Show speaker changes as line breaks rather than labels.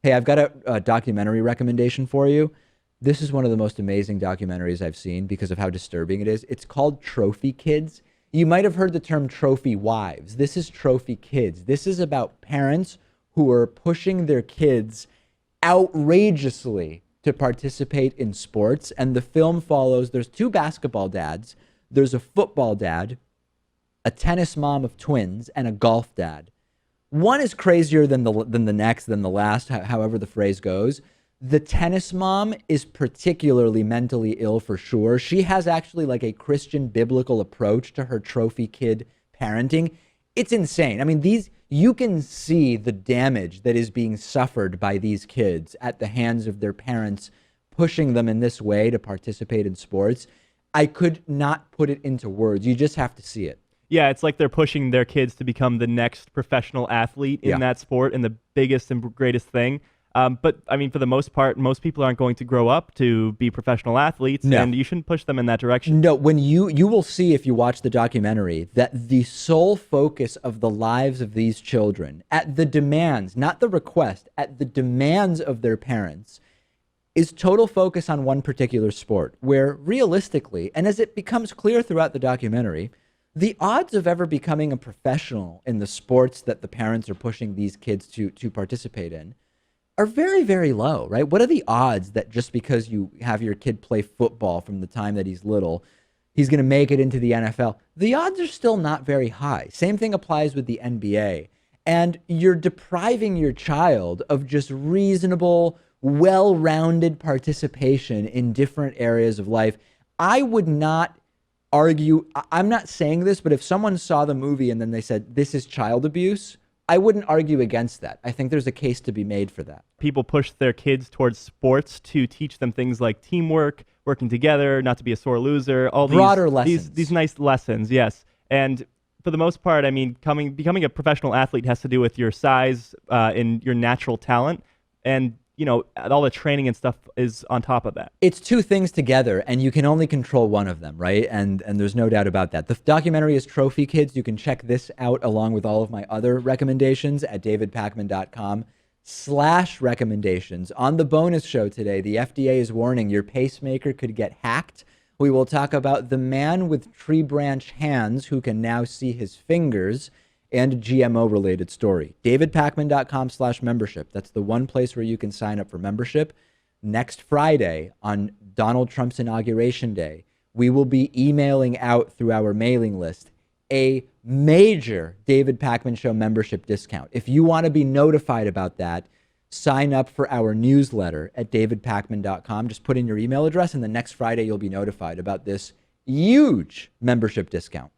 Hey, I've got a documentary recommendation for you. This is one of the most amazing documentaries I've seen because of how disturbing it is. It's called Trophy Kids. You might have heard the term trophy wives. This is Trophy Kids. This is about parents who are pushing their kids outrageously to participate in sports. And the film follows there's two basketball dads, there's a football dad, a tennis mom of twins, and a golf dad. One is crazier than the next, than the last, however the phrase goes. The tennis mom is particularly mentally ill for sure. She has actually like a Christian biblical approach to her trophy kid parenting. It's insane. I mean, these you can see the damage that is being suffered by these kids at the hands of their parents pushing them in this way to participate in sports. I could not put it into words. You just have to see it.
Yeah, it's like they're pushing their kids to become the next professional athlete in that sport and the biggest and greatest thing. But I mean, for the most part, most people aren't going to grow up to be professional athletes,
No.
and you shouldn't push them in that direction.
No, when you will see if you watch the documentary that the sole focus of the lives of these children at the demands, not the request, at the demands of their parents is total focus on one particular sport where realistically, and as it becomes clear throughout the documentary, the odds of ever becoming a professional in the sports that the parents are pushing these kids to participate in are very, very low, right? What are the odds that just because you have your kid play football from the time that he's little, he's going to make it into the NFL? The odds are still not very high. Same thing applies with the NBA. And you're depriving your child of just reasonable, well-rounded participation in different areas of life. I would not argue, I'm not saying this, but if someone saw the movie and then they said, this is child abuse, I wouldn't argue against that. I think there's a case to be made for that.
People push their kids towards sports to teach them things like teamwork, working together, not to be a sore loser, all these
broader lessons.
These nice lessons, yes. And for the most part, I mean, becoming a professional athlete has to do with your size and your natural talent. And you know, all the training and stuff is on top of that.
It's two things together, and you can only control one of them, right? And there's no doubt about that. The documentary is Trophy Kids. You can check this out along with all of my other recommendations at davidpakman.com/recommendations. On the bonus show today, the FDA is warning your pacemaker could get hacked. We will talk about the man with tree branch hands who can now see his fingers, and a GMO-related story. davidpakman.com/membership. That's the one place where you can sign up for membership. Next Friday, on Donald Trump's Inauguration Day, we will be emailing out through our mailing list a major David Pakman Show membership discount. If you want to be notified about that, sign up for our newsletter at davidpakman.com. Just put in your email address, and the next Friday you'll be notified about this huge membership discount.